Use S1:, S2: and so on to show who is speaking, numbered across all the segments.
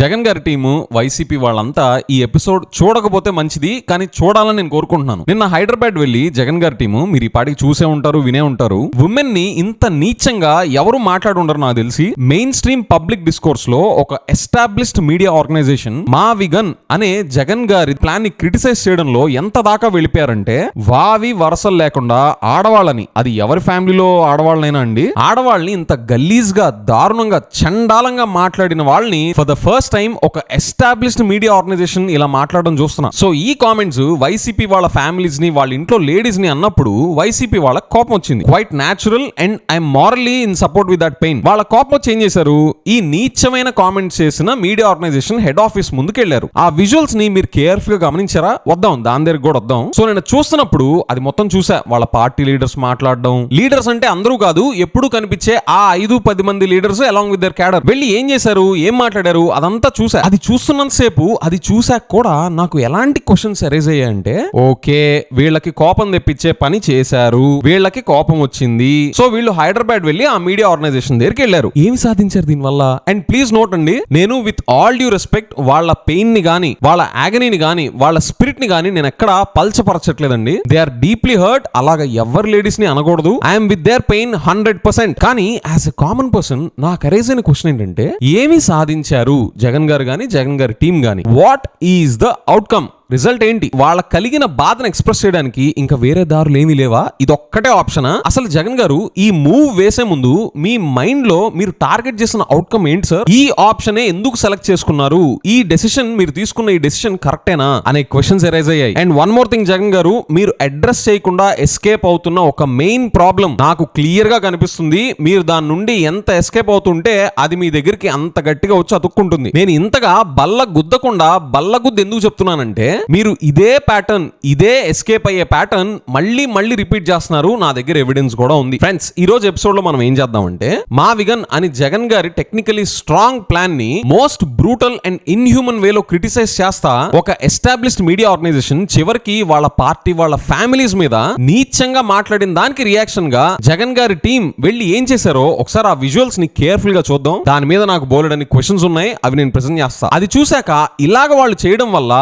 S1: జగన్ గారి team YCP వాళ్ళంతా ఈ ఎపిసోడ్ చూడకపోతే మంచిది, కానీ చూడాలని నేను కోరుకుంటున్నాను. నిన్న హైదరాబాద్ వెళ్లి జగన్ గారి టీము, మీరు ఈ పాటికి చూసే ఉంటారు, వినే ఉంటారు, ఉమెన్ ని ఇంత నీచంగా ఎవరు మాట్లాడుండరు నాకు తెలిసి. మెయిన్ స్ట్రీమ్ పబ్లిక్ డిస్కోర్స్ లో ఒక ఎస్టాబ్లిష్డ్ మీడియా ఆర్గనైజేషన్ మా విగన్ అనే జగన్ గారి ప్లాన్ ని క్రిటిసైజ్ చేయడంలో ఎంత దాకా వెళ్ళిపోయారంటే, వావి వరసలు లేకుండా ఆడవాళ్ళని, అది ఎవరి ఫ్యామిలీలో ఆడవాళ్ళనైనా అండి, ఆడవాళ్ళని ఇంత గలీజ్ గా దారుణంగా చండాలంగా మాట్లాడిన వాళ్ళని ఫర్ ద ఫస్ట్ టైం ఒక ఎస్టాబ్లిష్డ్ మీడియా ఆర్గనైజేషన్ ఇలా మాట్లాడడం చూస్తున్నా. సో ఈ కామెంట్స్ వైసీపీ వాళ్ళ ఫ్యామిలీస్ ని, వాళ్ళ ఇంట్లో లేడీస్ ని అన్నప్పుడు వైసీపీ వాళ్ళ కోపం వచ్చింది. Quite natural and I'm morally in support with that pain. వాళ్ళ కోపం వచ్చి ఏం చేశారు, ఈ నీచమైన కామెంట్స్ చేసిన మీడియా ఆర్గనైజేషన్ హెడ్ ఆఫీస్ ముందుకు వెళ్లారు. ఆ విజువల్స్ ని మీరు కేర్ఫుల్ గా గమనించారా? వద్దాం, దాని దగ్గర కూడా వద్దాం. సో నేను చూస్తున్నప్పుడు అది మొత్తం చూసా. వాళ్ళ పార్టీ లీడర్స్ మాట్లాడడం, లీడర్స్ అంటే అందరూ కాదు, ఎప్పుడు కనిపించే ఆ 5-10 మంది leaders along with their cadre వెళ్ళి ఏం చేశారు, ఏం మాట్లాడారు, అదంతా చూసా. అది చూస్తున్నంత సేపు, అది చూసాక కూడా నాకు ఎలాంటి క్వశ్చన్స్ అరైజ్ అయ్యాయంటే, ఓకే వీళ్ళకి కోపం తెప్పించే పని చేశారు, వీళ్ళకి కోపం వచ్చింది, సో వీళ్ళు హైదరాబాద్ వెళ్ళి ఆ మీడియా ఆర్గనైజేషన్ దగ్గరికి వెళ్ళారు. ఏమి సాధించారు దీనివల్ల? అండ్ ప్లీజ్ నోట్ అండి, నేను విత్ ఆల్ డ్యూ రెస్పెక్ట్ వాళ్ళ పెయిన్ ని గానీ, వాళ్ళ యాగనీని గానీ, వాళ్ళ స్పిరిట్ ని గానీ నేను ఎక్కడ పల్చపరచట్లేదండి. They are deeply hurt. అలాగా ఎవరి లేడీస్ ని అనకూడదు. I'm with their pain 100%. కానీ యాజ్ ఎ కామన్ పర్సన్ నాకు అరైజ్ అయిన క్వశ్చన్ ఏంటంటే, ఏమి సాధించారు జగన్ గారు గానీ, జగన్ గారి టీం గానీ? What is the outcome? Result ఏంటి? వాళ్ళ కలిగిన బాధను ఎక్స్ప్రెస్ చేయడానికి ఇంకా వేరే దారులు ఏమీ లేవా? ఇదొక్కటే ఆప్షనా? అసలు జగన్ గారు ఈ మూవ్ వేసే ముందు మీ మైండ్ లో మీరు టార్గెట్ చేసిన అవుట్కమ్ ఏంటి సార్? ఈ ఆప్షనే ఎందుకు సెలెక్ట్ చేసుకున్నారు? ఈ డెసిషన్, మీరు తీసుకున్న ఈ డెసిషన్ కరెక్టేనా అనే క్వశ్చన్స్ ఎరైజ్ అయ్యాయి. And one more thing, Jagan గారు మీరు అడ్రస్ చేయకుండా ఎస్కేప్ అవుతున్న ఒక మెయిన్ ప్రాబ్లం నాకు క్లియర్ గా కనిపిస్తుంది. మీరు దాని నుండి ఎంత ఎస్కేప్ అవుతుంటే అది మీ దగ్గరికి అంత గట్టిగా వచ్చి అతుక్కుంటుంది. నేను ఇంతగా బల్ల గుద్దకుండా బల్ల గుద్దు ఎందుకు చెప్తున్నానంటే, మీరు ఇదే ప్యాటర్న్, ఇదే ఎస్కేప్ అయ్యే ప్యాటర్న్ మళ్ళీ రిపీట్ చేస్తున్నారు. నా దగ్గర ఎవిడెన్స్ కూడా ఉంది. ఫ్రెండ్స్, ఈ రోజు ఎపిసోడ్ లో మనం ఏం చేద్దామంటే, మా విగన్ అని జగన్ గారి టెక్నికలీ స్ట్రాంగ్ ప్లాన్ ని మోస్ట్ బ్రూటల్ అండ్ ఇన్హ్యూమన్ వేలో క్రిటిసైజ్ చేస్తా ఒక ఎస్టాబ్లిష్డ్ మీడియా ఆర్గనైజేషన్ చివరికి వాళ్ళ పార్టీ, వాళ్ళ ఫ్యామిలీస్ మీద నీచంగా మాట్లాడిన దానికి రియాక్షన్ గా జగన్ గారి టీం వెళ్ళి ఏం చేశారో ఒకసారి ఆ విజువల్స్ ని కేర్ఫుల్ గా చూద్దాం. దాని మీద నాకు బోలెడని క్వశ్చన్స్ ఉన్నాయి, అవి నేను ప్రెజెంట్ చేస్తా. అది చూశాక ఇలాగ వాళ్ళు చేయడం వల్ల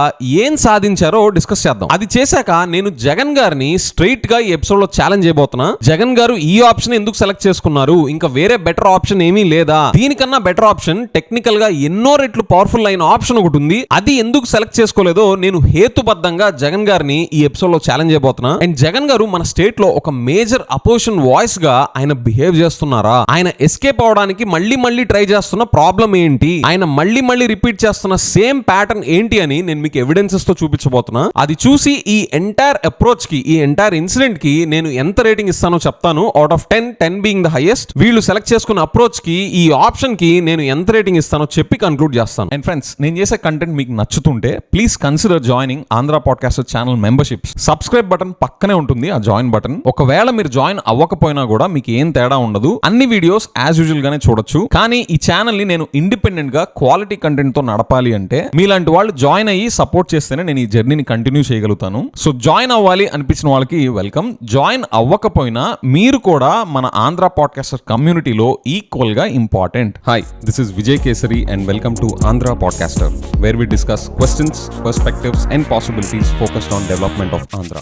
S1: ఏం సాధించారో డిస్కస్ చేద్దాం. అది చేశాక నేను జగన్ గారిని స్ట్రైట్ గా ఈ ఎపిసోడ్ లో ఛాలెంజ్ చేయబోతున్నా. జగన్ గారు ఈ ఆప్షన్ ఎందుకు సెలెక్ట్ చేసుకున్నారు? ఇంకా వేరే బెటర్ ఆప్షన్ ఏమీ లేదా? దీనికన్నా బెటర్ ఆప్షన్, టెక్నికల్ గా ఎన్నో రెట్లు పవర్ఫుల్ అయిన ఆప్షన్ ఒకటి ఉంది, అది ఎందుకు సెలెక్ట్ చేసుకోలేదో నేను హేతుబద్ధంగా జగన్ గారిని ఈ ఎపిసోడ్ లో ఛాలెంజ్ చేయబోతున్నా. అండ్ జగన్ గారు మన స్టేట్ లో ఒక మేజర్ అపోజిషన్ వాయిస్ గా ఆయన బిహేవ్ చేస్తున్నారా? ఆయన ఎస్కేప్ అవడానికి మళ్ళీ ట్రై చేస్తున్న ప్రాబ్లం ఏంటి? ఆయన మళ్ళీ రిపీట్ చేస్తున్న సేమ్ ప్యాటర్న్ ఏంటి అని నేను మీకు ఎవిడెన్సెస్ తో చూపించబోతున్నా. అది చూసి ఈ ఎంటైర్ అప్రోచ్ కి, ఈ ఎంటైర్ ఇన్సిడెంట్ కి నేను ఎంత రేటింగ్ ఇస్తానో చెప్తాను. Out of 10 being the highest, వీళ్ళు సెలెక్ట్ చేసుకున్న అప్రోచ్ కి, ఈ ఆప్షన్ కి నేను ఎంత రేటింగ్ ఇస్తానో చెప్పి కన్క్లూడ్ చేస్తాను. అండ్ ఫ్రెండ్స్, నేను చేసే కంటెంట్ మీకు నచ్చుతుంటే please consider joining Andhra podcaster channel memberships. Subscribe button పక్కనే ఉంటుంది, ఆ జాయిన్ బటన్. ఒకవేళ మీరు జాయిన్ అవ్వకపోయినా కూడా మీకు ఏం తేడా ఉండదు, అన్ని వీడియోస్ యాజ్ యూజువల్ గానే చూడొచ్చు. కానీ ఈ ఛానల్ ని నేను ఇండిపెండెంట్ గా క్వాలిటీ కంటెంట్ తో నడపాలి అంటే మీలాంటి వాళ్ళు జాయిన్ అయ్యి సపోర్ట్ చేస్తేనే నేను ఈ జర్నీని కంటిన్యూ చేయగలుగుతాను. సో జాయిన్ అవ్వాలి అనిపించిన వాళ్ళకి వెల్కమ్. జాయిన్ అవ్వకపోయినా మీరు కూడా మన ఆంధ్ర పాడ్కాస్టర్ కమ్యూనిటీలో ఈక్వల్ గా important. Hi, this is Vijay Kesari and welcome to Andhra podcaster, where we discuss questions, perspectives and possibilities focused on development of Andhra.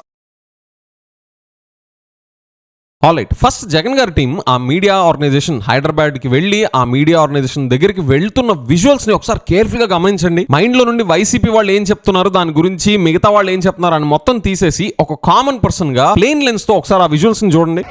S1: Alright, first Jagan గారి టీం ఆ మీడియా ఆర్గనైజేషన్ హైదరాబాద్ కి వెళ్ళి ఆ మీడియా ఆర్గనైజేషన్ దగ్గరికి వెళ్తున్న విజువల్స్ ని ఒకసారి కేర్ఫుల్ గా గమనించండి. మైండ్ లో నుండి వైసీపీ వాళ్ళు ఏం చెప్తున్నారు, దాని గురించి మిగతా వాళ్ళు ఏం చెప్తున్నారు అని మొత్తం తీసేసి ఒక కామన్ పర్సన్ గా ప్లేన్ లెన్స్ తో ఒకసారి ఆ విజువల్స్ ని చూడండి.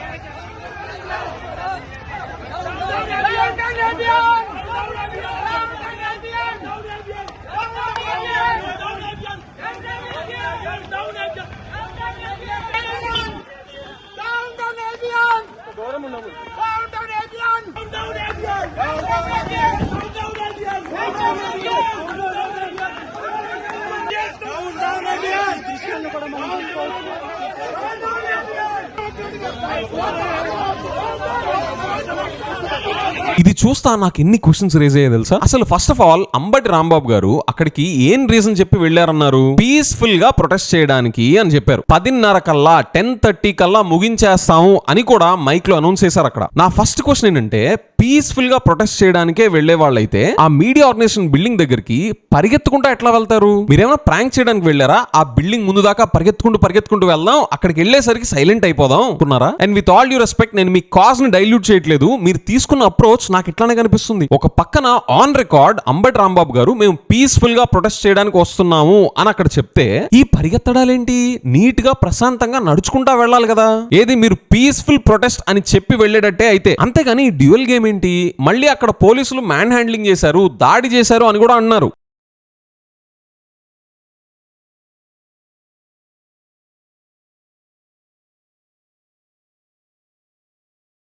S1: ఇది చూస్తా నాకు ఎన్ని క్వశ్చన్స్ రేజ్ అయ్యాయి తెలుసా? అసలు first of all Ambati Rambabu గారు అక్కడికి ఏం రీజన్ చెప్పి వెళ్ళారన్నారు? పీస్ఫుల్ గా ప్రొటెస్ట్ చేయడానికి అని చెప్పారు. 10:30 కల్లా 10:30 కల్లా ముగించేస్తాము అని కూడా మైక్ లో అనౌన్స్ చేశారు. అక్కడ నా ఫస్ట్ క్వశ్చన్ ఏంటంటే, పీస్ఫుల్ గా ప్రొటెస్ట్ చేయడానికే వెళ్లే వాళ్ళైతే ఆ మీడియా ఆర్గనైజేషన్ బిల్డింగ్ దగ్గరికి పరిగెత్తుకుంటూ ఎట్లా వెళ్తారు? మీరేమైనా ప్రాంక్ చేయడానికి వెళ్ళారా? ఆ బిల్డింగ్ ముందు దాకా పరిగెత్తుకుంటూ వెళ్దాం, అక్కడికి వెళ్ళేసరికి సైలెంట్ అయిపోదాం అనుకున్నారా? And with all due respect, నేను మీ కాజ్ ని డైల్యూట్ చేయట్లేదు. మీరు తీసుకున్న అప్రోచ్ నాకు ఇట్లానే కనిపిస్తుంది. ఒక పక్కన ఆన్ రికార్డ్ అంబటి రాంబాబు గారు మేము పీస్ఫుల్ గా ప్రొటెస్ట్ చేయడానికి వస్తున్నాము అని అక్కడ చెప్తే, ఈ పరిగెత్తడాలేంటి? నీట్ గా ప్రశాంతంగా నడుచుకుంటా వెళ్ళాలి కదా. ఏది మీరు పీస్ఫుల్ ప్రొటెస్ట్ అని చెప్పి వెళ్ళేటట్టే అయితే, అంతేగాని డ్యూయల్ గేమ్ ఏంటి? మళ్ళీ అక్కడ పోలీసులు మ్యాన్ హ్యాండ్లింగ్ చేశారు, దాడి చేశారు అని కూడా అన్నారు.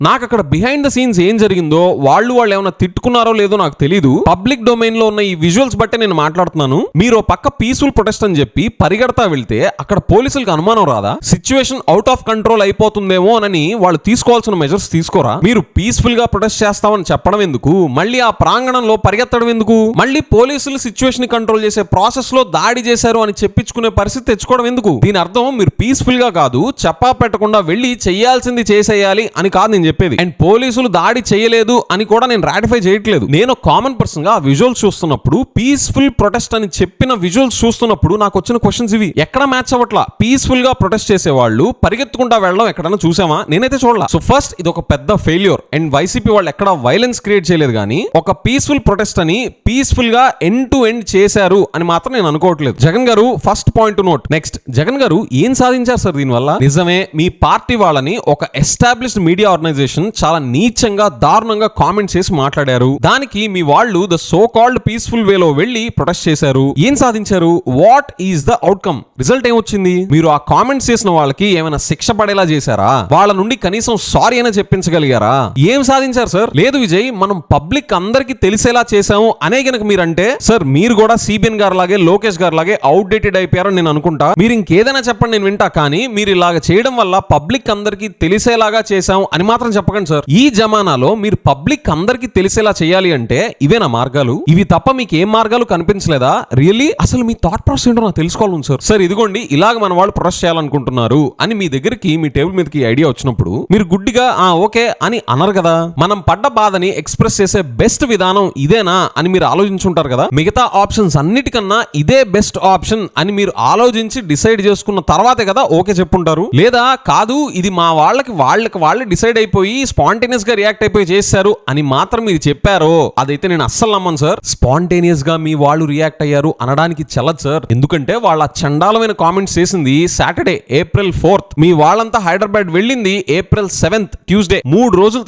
S1: నాకు అక్కడ బిహైండ్ ద సీన్స్ ఏం జరిగిందో, వాళ్ళు ఏమైనా తిట్టుకున్నారో లేదో నాకు తెలీదు. పబ్లిక్ డొమైన్ లో ఉన్న ఈ విజువల్స్ బట్టి నేను మాట్లాడుతున్నాను. మీరు పక్క పీస్ఫుల్ ప్రొటెస్ట్ అని చెప్పి పరిగెడతా వెళ్తే అక్కడ పోలీసులకు అనుమానం రాదా? సిచ్యువేషన్ అవుట్ ఆఫ్ కంట్రోల్ అయిపోతుందేమో అని వాళ్ళు తీసుకోవాల్సిన మెజర్స్ తీసుకోరా? మీరు పీస్ఫుల్ గా ప్రొటెస్ట్ చేస్తామని చెప్పడం ఎందుకు? మళ్ళీ ఆ ప్రాంగణంలో పరిగెత్తడం ఎందుకు? మళ్ళీ పోలీసులు సిచ్యువేషన్ కంట్రోల్ చేసే ప్రాసెస్ లో దాడి చేశారు అని చెప్పించుకునే పరిస్థితి తెచ్చుకోవడం ఎందుకు? దీని అర్థం మీరు పీస్ఫుల్ గా కాదు, చెప్పా పెట్టకుండా వెళ్ళి చేయాల్సింది చేసేయాలి అని కాదు నేను చెప్పేది. అండ్ పోలీసులు దాడి చేయలేదు అని కూడా నేను రాటిఫై చేయట్లేదు. నేను కామన్ పర్సన్ గా విజువల్స్ చూస్తున్నప్పుడు, పీస్ఫుల్ ప్రొటెస్ట్ అని చెప్పిన విజువల్స్ చూస్తున్నప్పుడు నాకు వచ్చిన క్వశ్చన్స్ ఇవి. ఎక్కడ మ్యాచ్ అవ్వట్లా. పీస్ఫుల్ గా ప్రొటెస్ట్ చేసే వాళ్ళు పరిగెత్తుకుంటా వెళ్ళడం ఎక్కడైనా చూసామా? నేనైతే చూడలా. సో ఫస్ట్ ఇది ఒక పెద్ద ఫెయిల్యూర్. అండ్ వైసీపీ వాళ్ళు ఎక్కడ వైలెన్స్ క్రియేట్ చేయలేదు, కానీ ఒక పీస్ఫుల్ ప్రొటెస్ట్ అని పీస్ఫుల్ గా ఎండ్ టు ఎండ్ చేశారు అని మాత్రం నేను అనుకోవట్లేదు. జగన్ గారు first point note. Next, Jagan గారు ఏం సాధించారు సార్ దీనివల్ల? నిజమే, మీ పార్టీ వాళ్ళని ఒక ఎస్టాబ్లిష్డ్ మీడియా ఆర్గనైజేషన్ చాలా నీచంగా దారుణంగా కామెంట్స్ చేసి మాట్లాడారు. దానికి మీ వాళ్ళు ద సో కాల్డ్ పీస్ఫుల్ వేలో వెళ్లి ప్రొటెస్ట్ చేశారు. ఏం సాధించారు? What is the outcome? Result ఏమొచ్చింది? మీరు ఆ కామెంట్స్ చేసిన వాళ్ళకి ఏమైనా శిక్ష పడేలా చేశారా? వాళ్ళ నుండి కనీసం సారీ అయినా చెప్పించగలిగారా? ఏం సాధించారు సార్? లేదు విజయ్, మనం పబ్లిక్ అందరికి తెలిసేలా చేశాము అనే గనక మీరంటే, సార్ మీరు కూడా సిబిఎన్ గారు లాగే లోకేష్ గారు లాగే అవుట్ డేటెడ్ అయిపోయారని నేను అనుకుంటా. మీరు ఇంకేదైనా చెప్పండి, నేను వింటా. కానీ మీరు ఇలాగ చేయడం వల్ల పబ్లిక్ అందరికి తెలిసేలాగా చేశాం అని మాత్రం చెప్పకండి సార్. ఈ జమానాలో మీరు పబ్లిక్ అందరికి తెలిసేలా చేయాలి అంటే ఇవేనా మార్గాలు? ఇవి తప్ప మీకు ఏం మార్గాలు కనిపించలేదా? రియల్లీ అసలు మీ థాట్ ప్రాసెస్ ఏంటో నాకు తెలుసుకోవాలి సార్. సార్ ఇదిగోండి, ఇలాగ మన వాళ్ళు ప్రొటెస్ట్ చేయాలనుకుంటున్నారు అని మీ దగ్గరికి మీ టేబుల్ మీదకి ఐడియా వచ్చినప్పుడు మీరు గుడ్డిగా ఓకే అని అనరు కదా. మనం పడ్డ బాధని ఎక్స్ప్రెస్ చేసే బెస్ట్ విధానం ఇదేనా అని మీరు ఆలోచించుంటారు కదా. మిగతా ఆప్షన్స్ అన్నిటికన్నా ఇదే బెస్ట్ ఆప్షన్ అని మీరు ఆలోచించి డిసైడ్ చేసుకున్న తర్వాతే కదా ఓకే చెప్పుంటారు. లేదా కాదు ఇది మా వాళ్ళకి వాళ్ళే డిసైడ్ అయిపోయి స్పాంటేనియస్ గా రియాక్ట్ అయిపోయి చేశారు అని మాత్రం మీరు చెప్పారో, అదైతే నేను అస్సలు నమ్మను సార్. స్పాంటేనియస్ గా మీ వాళ్ళు రియాక్ట్ అయ్యారు అనడానికి చల్లదు సార్. ఎందుకంటే వాళ్ళ చండాలమైన కామెంట్స్ చేసింది సాటర్డే April 4th. మీ వాళ్ళంతా హైదరాబాద్ వెళ్ళింది April 7th ట్యూస్డే. 3 రోజుల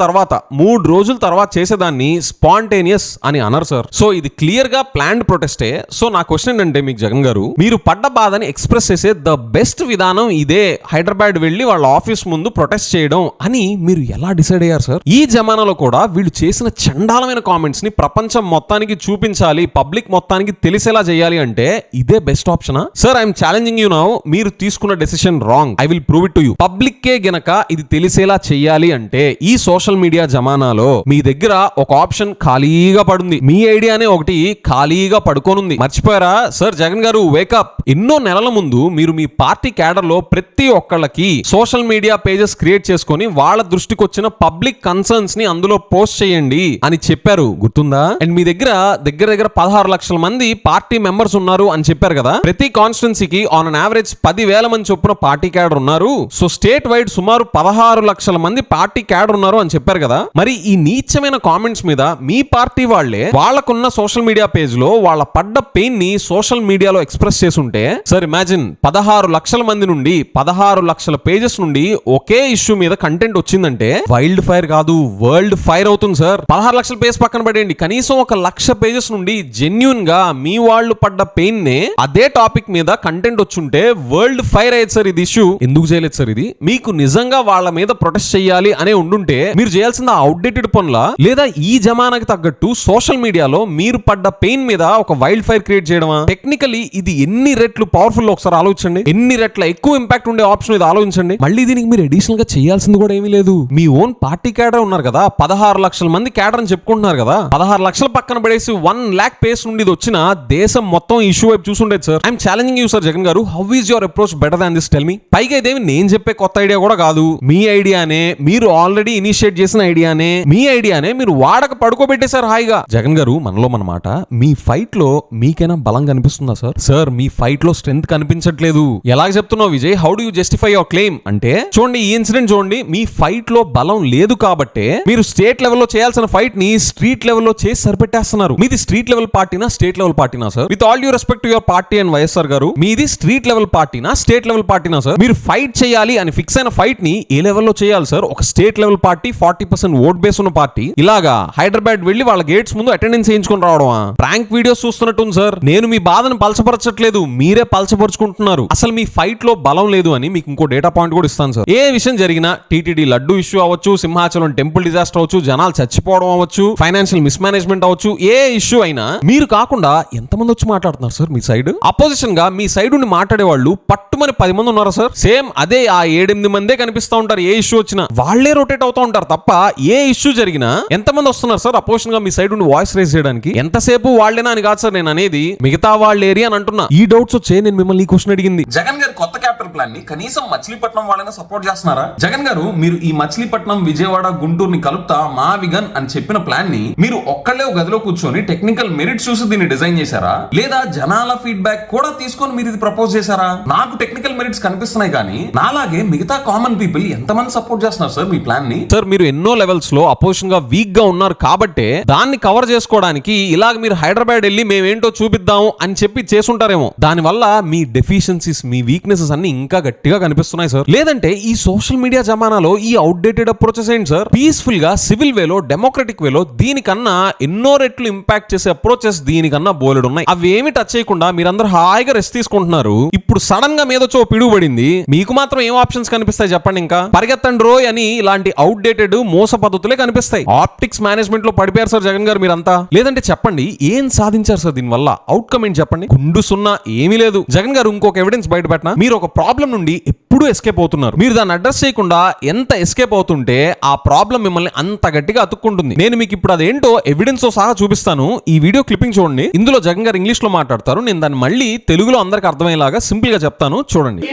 S1: తర్వాత చేసేదాన్ని స్పాంటేనియస్ అని అనరు సార్. సో ఇది క్లియర్ గా ప్లాన్డ్ ప్రొటెస్టే. సో నా క్వశ్చన్ ఏంటంటే మీకు జగన్ గారు, మీరు పడ్డ బాధని ఎక్స్ప్రెస్ చేసే ద బెస్ట్ విధానం ఇదే, హైదరాబాద్ వెళ్ళి వాళ్ళ ఆఫీస్ ముందు ప్రొటెస్ట్ చేయడం అని మీరు ఎలా డిసైడ్ అయ్యారు సార్? ఈ జమానాలో కూడా వీళ్ళు చేసిన చండాలమైన కామెంట్స్ ని ప్రపంచం మొత్తానికి చూపించాలి, పబ్లిక్ మొత్తానికి తెలిసేలా చేయాలి అంటే ఇదే బెస్ట్ ఆప్షనా? Sir I'm challenging you now. మీరు తీసుకున్న decision wrong. I will prove it to you. Public కే గనక ఇది తెలిసేలా చేయాలి అంటే ఈ సోషల్ మీడియా జమానాలో మీ దగ్గర ఒక ఆప్షన్ ఖాళీగా పడుంది. మీ ఐడియానే ఒకటి ఖాళీగా పడుకోనుంది. మర్చిపోయారా సార్? జగన్ గారు వేకప్. ఎన్నో నెలల ముందు మీరు మీ పార్టీ క్యాడర్ లో ప్రతి ఒక్కళ్ళకి సోషల్ మీడియా పేజెస్ క్రియేట్ చేసుకొని వాళ్ళ దృష్టికి వచ్చిన పబ్లిక్ కన్సర్న్స్ ని అందులో పోస్ట్ చేయండి అని చెప్పారు, గుర్తుందా? అండ్ మీ దగ్గర 16 లక్షల మంది పార్టీ మెంబర్స్ ఉన్నారు అని చెప్పారు కదా. ప్రతి కాన్స్టిట్యున్సీకి ఆన్ అన్ యావరేజ్ 10,000 మంది చొప్పున పార్టీ క్యాడర్ ఉన్నారు. సో స్టేట్ వైడ్ సుమారు 16 లక్షల మంది పార్టీ క్యాడర్ ఉన్నారు అని చెప్పారు కదా. మరి ఈ నీచమైన కామెంట్స్ మీద మీ పార్టీ వాళ్లే వాళ్ళకున్న సోషల్ మీడియా పేజ్ లో వాళ్ళ పడ్డ పెయిన్ ని సోషల్ మీడియాలో ఎక్స్ప్రెస్ చేసుంటే, సార్ ఇమాజిన్ 16 లక్షల మంది నుండి 16 లక్షల పేజెస్ నుండి ఒకే ఇష్యూ మీద కంటెంట్ వచ్చిందంటే వైల్డ్ ఫైర్ కాదు, వరల్డ్ ఫైర్ అవుతుంది సార్. 16 లక్షల పేజ్ పక్కన పడేయండి, కనీసం 1,00,000 పేజెస్ నుండి జెన్యూన్ గా మీ వాళ్ళు పడ్డ పెయిన్ నే అదే టాపిక్ మీద కంటెంట్ వచ్చుంటే వరల్డ్ ఫైర్ అయ్యేది సార్. ఇది ఇష్యూ ఎందుకు చేయలేదు సార్? ఇది మీకు నిజంగా వాళ్ళ మీద ప్రొటెస్ట్ చేయాలి అనే ఉండుంటే మీరు చేయాల్సిన అవుట్డేటెడ్ పనులా, లేదా ఈ జమానాకి తగ్గట్టు సోషల్ మీడియాలో మీరు పడ్డ పెయిన్ మీద ఒక వైల్డ్ ఫైర్ క్రియేట్ చేయడమా? టెక్నికలీ ఇది ఎన్ని రెట్లు పవర్ఫుల్ ఒకసారి ఆలోచించండి. ఎన్ని రెట్ల ఎక్కువ ఇంపాక్ట్ ఉండే ఆప్షన్ ఇది ఆలోచించండి. మళ్ళీ దీనికి మీరు అడిషనల్ గా చేయాల్సింది కూడా ఏమీ లేదు. మీ ఓన్ పార్టీ క్యాడర్ ఉన్నారు కదా, 16 లక్షల మంది క్యాడర్ అని చెప్పుకుంటున్నారు కదా, 16 లక్షల పక్కన పడేసి 1 lakh పేస్ నుండి ఇది వచ్చిన దేశం మొత్తం ఇష్యూ వైపు చూసుండేది sir. I'm challenging you sir Jagan garu, how is your approach better than this? Tell me. పైగా ఇదేమి నేను చెప్పే కొత్త ఐడియా కూడా కాదు, మీ ఐడియానే, మీరు ఆల్రెడీ ఇనిషియేట్ చేసిన ఐడియానే, మీ ఐడియానే మీరు వాడక పడుకోబెట్టేశారు హాయిగా. జగన్ గారు, మనలో మన మాట, మీ ఫైట్ లో మీకైనా బలం కనిపిస్తుందా సార్? సార్ మీ ఫైట్ లో స్ట్రెంత్ కనిపించట్లేదు. ఎలాగ చెప్తున్నావు Vijay? How do you justify your claim? అంటే చూడండి, ఈ ఇన్సిడెంట్ చూడండి, మీ ఫైట్ లో బలం లేదు కాబట్టే మీరు స్టేట్ లెవెల్లో చేయాల్సిన ఫైట్ ని స్ట్రీట్ లెవెల్లో చేసి సరిపెట్టేస్తున్నారు. మీది స్ట్రీట్ లెవెల్ పార్టీనా స్టేట్ లెవెల్ పార్టీనా sir? With all due respect to your party and YSR garu, మీది స్ట్రీట్ లెవెల్ పార్టీనా స్టేట్ లెవెల్ పార్టీనా సార్? మీరు ఫైట్ చేయాలి అని ఫిక్స్ అయిన ఫైట్ ని ఏ లెవెల్లో చేయాలి సార్? ఒక state level party, 40% vote base ఉన్న పార్టీ ఇలాగా హైదరాబాద్ వెళ్లి వాళ్ళ గేట్స్ ముందు అటెండెన్స్ చేయించుకొని రావడమా? ప్రాంక్ వీడియోస్ చూస్తున్నట్టుంది సార్. నేను మీ బాధను పలచపరచట్లేదు, మీరే పలచపరుచుకుంటున్నారు. అసలు మీ ఫైట్ లో బలం లేదు అని మీకు ఇంకో డేటా పాయింట్ కూడా ఇస్తాను సార్. ఏ విషయం జరిగినా, టీటీడీ లడ్డు ఇష్యూ అవ్వచ్చు, సింహాచలం టెంపుల్ డిజాస్టర్ అవ్వచ్చు, జనాలు చచ్చిపోవడం అవ్వచ్చు, ఫైనాన్షియల్ మిస్ మేనేజ్మెంట్ అవ్వచ్చు, ఏ ఇష్యూ అయినా మీరు కాకుండా ఎంతమంది వచ్చి మాట్లాడుతున్నారు సార్ మీ సైడ్? అపోజిషన్ గా మీ సైడ్ ఉండి మాట్లాడే వాళ్ళు పట్టుమని 10 మంది ఉన్నారా సార్? సేమ్ అదే ఆ 7-8 మందే కనిపిస్తూ ఉంటారు. ఏ ఇష్యూ వచ్చినా వాళ్లే రొటేట్ అవుతూ ఉంటారు తప్ప ఏ ఇష్యూ జరిగినా ఎంతమంది వస్తున్నారు సార్ అపోజిషన్ గా మీ సైడ్ ఉండి వాయిస్ రేస్ చేయడానికి? ఎంతసేపు వాళ్ళేనా అని కాదు సార్ నేను అనేది, మిగతా వాళ్ళ ఏరియా అని అంటున్నా. ఈ డౌట్స్ వచ్చే నేను మిమ్మల్ని ఈ క్వశ్చన్ అడిగింది.
S2: జగన్ గారు కొత్త క్యాపిటల్ ప్లాన్ ని కనీసం మచిలీపట్నం వాళ్ళని సపోర్ట్ చేస్తున్నారా? జగన్ గారు, మీరు ఈ మచిలీపట్నం, విజయవాడ, గుంటూరుని కలుపుతా మావిగన్ అని చెప్పిన ప్లాన్ ని మీరు ఒక్కళ్ళే గదిలో కూర్చొని టెక్నికల్ మెరిట్స్ చూసి దీన్ని డిజైన్ చేశారా, లేదా జనాల ఫీడ్బ్యాక్ కూడా తీసుకొని మీరు ఇది ప్రపోజ్ చేశారా? నాకు టెక్నికల్ మెరిట్స్ కనిపిస్తున్నాయి కానీ నాలాగే మిగతా కామన్ పీపుల్ ఎంతమంది సపోర్ట్ చేస్తున్నారు సార్ మీ ప్లాన్ ని?
S1: సార్ మీరు ఎన్నో లెవెల్స్ లో అపోజిషన్ గా వీక్ గా ఉన్నారు కాబట్టే దాన్ని కవర్ చేసుకోవడానికి ఇలాగ మీరు హైదరాబాద్ వెళ్ళి మేమేంటో చూపిద్దాం అని చెప్పి చేసుంటారేమో. దానివల్ల మీ డెఫిషియన్సీస్, మీ వీక్నెసెస్ అన్ని ఇంకా గట్టిగా కనిపిస్తున్నాయి సార్. లేదంటే ఈ సోషల్ మీడియా జమానాలో ఈ అవుట్డేటెడ్ అప్రోచెస్ ఏంటి సార్? పీస్ఫుల్ గా, సివిల్ వేలో, డెమోక్రటిక్ వేలో దీనికన్నా ఎన్నో రెట్లు ఇంపాక్ట్ చేసే అప్రోచెస్ దీనికన్నా బోలెడు ఉన్నాయి. అవి ఏమి టచ్ చేయకుండా మీరందరూ హాయిగా రెస్ట్ తీసుకుంటున్నారు. ఇప్పుడు సడన్ గా మీదొచ్చో పిడుగు పడింది, మీకు మాత్రం ఏం ఆప్షన్స్ కనిపిస్తాయి చెప్పండి? ఇంకా పరిగెత్తండి రోయ్ అని ఇలాంటి అవుట్డేటెడ్ మోస పద్ధతులే కనిపిస్తాయి. ఆప్టిక్స్ మేనేజ్మెంట్ లో పడిపోయారు సార్ జగన్ గారు మీరంతా. లేదంటే చెప్పండి ఏం సాధించారు సార్ దీనివల్ల? అవుట్కమ్ ఏంటి చెప్పండి? గుండు సున్నా ఏమీ లేదు. జగన్ గారు ఇంకొక ఎవిడెన్స్ బయట పెట్టినా, మీరు ఒక ప్రాబ్లం నుండి ఎప్పుడూ ఎస్కేప్ అవుతున్నారు. మీరు దాన్ని అడ్రస్ చేయకుండా ఎంత ఎస్కేప్ అవుతుంటే ఆ ప్రాబ్లం మిమ్మల్ని అంత గట్టిగా అతుక్కుంటుంది. నేను మీకు ఇప్పుడు అదేంటో ఎవిడెన్స్ తో సహా చూపిస్తాను. ఈ వీడియో క్లిప్పింగ్ చూడండి. ఇందులో జగన్ గారు ఇంగ్లీష్ లో మాట్లాడతారు. నేను దాన్ని మళ్ళీ తెలుగులో అందరికి అర్థమయ్యేలాగా సింపుల్ గా చెప్తాను, చూడండి.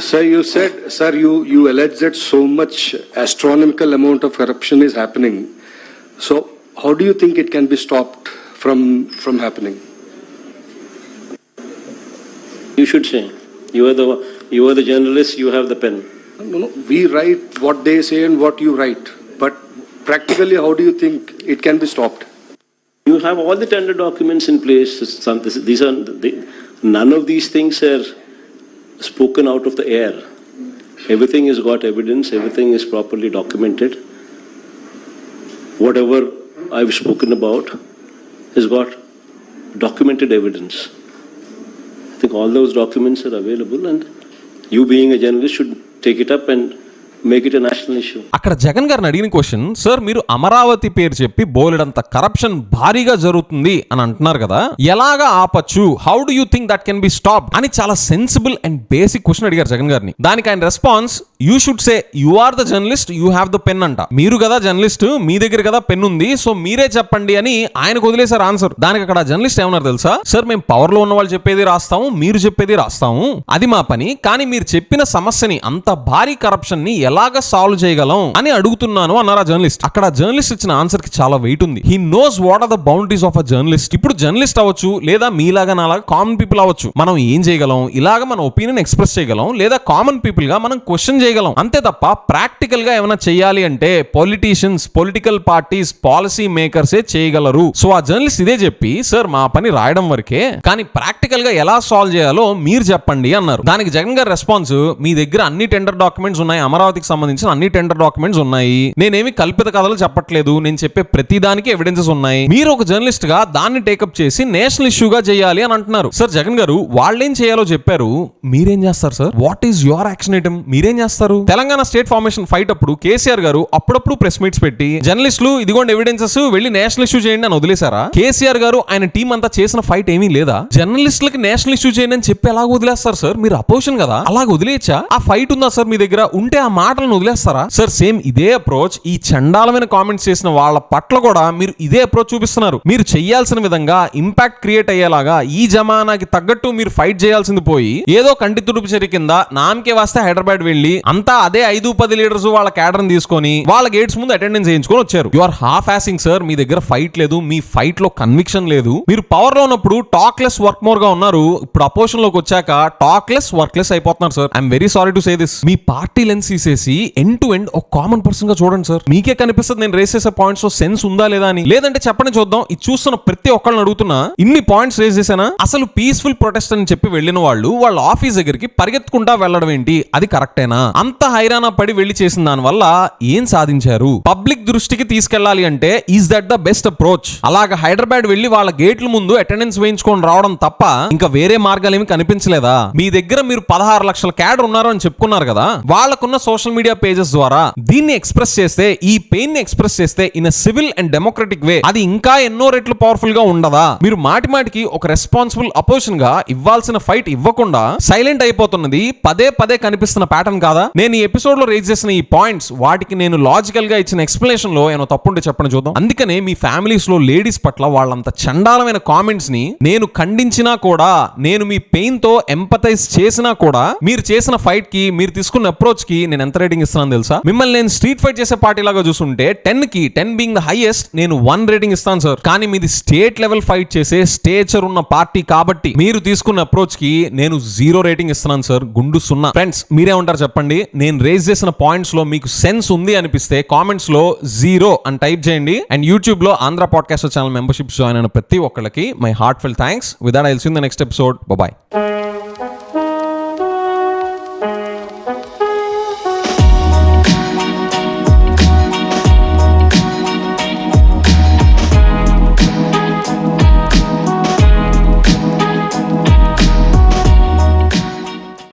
S3: Sir, you said, sir, you alleged that so much astronomical amount of corruption is happening. So, how do you think it can be stopped from happening?
S4: You should say. You are the journalist. You have the pen.
S3: No. We write what they say and what you write. But practically, how do you think it can be stopped?
S4: You have all the tender documents in place. None of these things are spoken out of the air. Everything has got evidence. Everything is properly documented. Whatever I've spoken about has got documented evidence. I think all those documents are available, and you being a journalist should take it up and make it a national issue.
S1: అక్కడ జగన్ గారిని అడిగిన question, sir మీరు అమరావతి పేరు చెప్పి బోలెడంత corruption భారీగా జరుగుతుంది అని అంటున్నారు కదా, ఎలాగా ఆపచ్చు? How do you think that can be stop అని చాలా సెన్సిబుల్ అండ్ బేసిక్ క్వశ్చన్ అడిగారు జగన్ గారిని. దానికి ఆయన response, you should say you are the journalist, you have the pen అంట. మీరు కదా జర్నలిస్ట్, మీ దగ్గర కదా పెన్ ఉంది, సో మీరే చెప్పండి అని ఆయనకు వదిలేశారు ఆన్సర్. దానికి అక్కడ జర్నలిస్ట్ ఏమన్నారు తెలుసా? సార్ మేము పవర్ లో ఉన్న వాళ్ళు చెప్పేది రాస్తాము, మీరు చెప్పేది రాస్తాము, అది మా పని. కానీ మీరు చెప్పిన సమస్యని, అంత భారీ కరప్షన్ ని ఎలాగ సాల్వ్ చేయగలం అని అడుగుతున్నాను అన్నారు ఆ జర్నలిస్ట్. అక్కడ జర్నలిస్ట్ ఇచ్చిన ఆన్సర్ కి చాలా వెయిట్ ఉంది. He knows what are the boundaries of a journalist. ఇప్పుడు జర్నలిస్ట్ అవ్వచ్చు, లేదా మీలాగా నాలాగా కామన్ పీపుల్ అవ్వచ్చు. మనం ఏం చేయగలం? ఇలాగ మన ఒపీనియన్ ఎక్స్ప్రెస్ చేయగలం, లేదా కామన్ పీపుల్ గా మనం క్వశ్చన్ చేయగలం, అంతే తప్ప ప్రాక్టికల్ గా ఏమైనా చేయాలి అంటే పొలిటీషియన్స్, పొలిటికల్ పార్టీస్, పాలసీ మేకర్సే చేయగలరు. సో ఆ జర్నలిస్ట్ ఇదే చెప్పి, సార్ మా పని రాయడం వరకే, కానీ ప్రాక్టికల్ గా ఎలా సాల్వ్ చేయాలో మీరు చెప్పండి అన్నారు. దానికి జగన్ గారి రెస్పాన్స్, మీ దగ్గర అన్ని టెండర్ డాక్యుమెంట్స్ ఉన్నాయి, అమరావతికి సంబంధించిన అన్ని టెండర్ డాక్యుమెంట్స్ ఉన్నాయి, నేనేమి కల్పిత కథలు చెప్పట్లేదు, నేను చెప్పే ప్రతి దానికి ఎవిడెన్సెస్ ఉన్నాయి, మీరు ఒక జర్నలిస్ట్ గా దాన్ని టేకప్ చేసి నేషనల్ ఇష్యూగా చేయాలి అని అంటున్నారు. సార్ జగన్ గారు వాళ్ళేం చేయాలో చెప్పారు, మీరేం చేస్తారు sir? What is your action item? మీరేం చేస్తారు? తెలంగాణ స్టేట్ ఫార్మేషన్ ఫైట్ అప్పుడు కేసీఆర్ గారు అప్పుడప్పుడు ప్రెస్ మీట్స్ పెట్టి జర్నలిస్టులు ఇదిగోండి ఎవిడెన్సెస్, వెళ్ళి నేషనల్ ఇష్యూ చేయండి అని వదిలేశారా? కేసీఆర్ గారు ఆయన టీం అంతా చేసిన ఫైట్ ఏమీ లేదా? జర్నలిస్టులకి నేషనల్ ఇష్యూ చేయండి అని చెప్పి ఎలాగ వదిలేస్తారు సార్? మీరు అపోజిషన్ కదా, అలాగ వదిలేయచ్చా? ఆ ఫైట్ ఉందా సార్ మీ దగ్గర? ఉంటే ఆ మాట మాటలను వదిలేస్తారా సార్? సేమ్ ఇదే అప్రోచ్ ఈ చండాలమైన కామెంట్స్ చేసిన వాళ్ళ పట్ల కూడా మీరు ఇదే అప్రోచ్ చూపిస్తున్నారు. మీరు చెయ్యాల్సిన విధంగా ఇంపాక్ట్ క్రియేట్ అయ్యేలాగా ఈ జమానాకి తగ్గట్టు మీరు ఫైట్ చేయాల్సింది పోయి ఏదో కంటి తుడుపు చర్య కింద నామకే వస్తే హైదరాబాద్ వెళ్ళి అంతా అదే 5-10 లీడర్స్ వాళ్ళ క్యాడర్ తీసుకొని వాళ్ళ గేట్స్ ముందు అటెండెన్స్ చేయించుకొని వచ్చారు. You are half assing sir. మీ దగ్గర ఫైట్ లేదు, మీ ఫైట్ లో కన్విక్షన్ లేదు. మీరు పవర్ లో ఉన్నప్పుడు టాక్ లెస్ వర్క్ మోర్ గా ఉన్నారు, ఇప్పుడు అపోజిషన్ లోకి వచ్చాక టాక్ లెస్ వర్క్ లెస్ అయిపోతున్నారు sir. I'm very sorry to say this. Me party lens తీసేసి ఎండ్ టు ఎండ్ ఒక కామన్ పర్సన్ గా చూడండి సార్. మీకే కనిపిస్తుంది నేను రేస్ చేసే పాయింట్స్ లో సెన్స్ ఉందా లేదా అని. లేదంటే చెప్పండి చూద్దాం. ఇది చూస్తున్న ప్రతి ఒక్కళ్ళని అడుగుతున్నా, ఇన్ని పాయింట్స్ రేస్ చేశానా? అసలు పీస్ఫుల్ ప్రొటెస్ట్ అని చెప్పి వెళ్ళిన వాళ్ళు వాళ్ళ ఆఫీస్ దగ్గరికి పరిగెత్తుకుంటా వెళ్ళడం ఏంటి? అది కరెక్టేనా? అంత హైరానా పడి వెళ్లి చేసిన దాని వల్ల ఏం సాధించారు? పబ్లిక్ దృష్టికి తీసుకెళ్లాలి అంటే is that the best approach? అలాగా హైదరాబాద్ వెళ్లి వాళ్ళ గేట్ల ముందు అటెండెన్స్ వేయించుకొని రావడం తప్ప ఇంకా వేరే మార్గాలు ఏమి కనిపించలేదా? మీ దగ్గర మీరు 16 లక్షల క్యాడర్ ఉన్నారు అని చెప్పుకున్నారు కదా, వాళ్ళకున్న సోషల్ మీడియా పేజెస్ ద్వారా దీన్ని ఎక్స్ప్రెస్ చేస్తే, ఈ పెయిన్ ని ఎక్స్ప్రెస్ చేస్తే ఇన్ సివిల్ అండ్ డెమోక్రటిక్ వే, అది ఇంకా ఎన్నో రెట్లు పవర్ఫుల్ గా ఉండదా? మీరు మాటి మాటికి ఒక రెస్పాన్సిబుల్ అపోజిషన్ గా ఇవ్వాల్సిన ఫైట్ ఇవ్వకుండా సైలెంట్ అయిపోతున్నది పదే పదే కనిపిస్తున్న ప్యాటర్న్ కాదా? నేను ఈ ఎపిసోడ్ లో రేజ్ చేసిన ఈ పాయింట్స్, వాటికి నేను లాజికల్ గా ఇచ్చిన ఎక్స్ప్లెనేషన్ లో ఏమో తప్పుంటే చెప్పండి చూద్దాం. అందుకనే మీ ఫ్యామిలీస్ లో లేడీస్ పట్ల వాళ్ళంత చండాలమైన కామెంట్స్ ని నేను ఖండించినా కూడా, నేను మీ పెయిన్ తో ఎంపథైజ్ చేసినా కూడా, మీరు చేసిన ఫైట్ కి, మీరు తీసుకున్న అప్రోచ్ కి నేను ఎంత రేటింగ్ ఇస్తున్నాను తెలుసా? మిమ్మల్ని నేను స్ట్రీట్ ఫైట్ చేసే పార్టీ లాగా చూస్తుంటే 10 కి 10 బీయింగ్ ద హైయెస్ట్ నేను 1 రేటింగ్ ఇస్తాను సార్. కానీ మీది స్టేట్ లెవెల్ ఫైట్ చేసే స్టేచర్ ఉన్న పార్టీ కాబట్టి మీరు తీసుకున్న అప్రోచ్ కి నేను 0 రేటింగ్ ఇస్తున్నాను సార్. గుండు 0. ఫ్రెండ్స్ మీరే ఉంటారు చెప్పండి. నేను రేజ్ చేసిన పాయింట్స్ లో మీకు సెన్స్ ఉంది అనిపిస్తే కామెంట్స్ లో 0 అని టైప్ చేయండి. అండ్ యూట్యూబ్ లో Andhra podcast channel membership join అయిన ప్రతి ఒక్కళ్ళకి my heartfelt thanks. With that I will see you in the next episode. Bye by.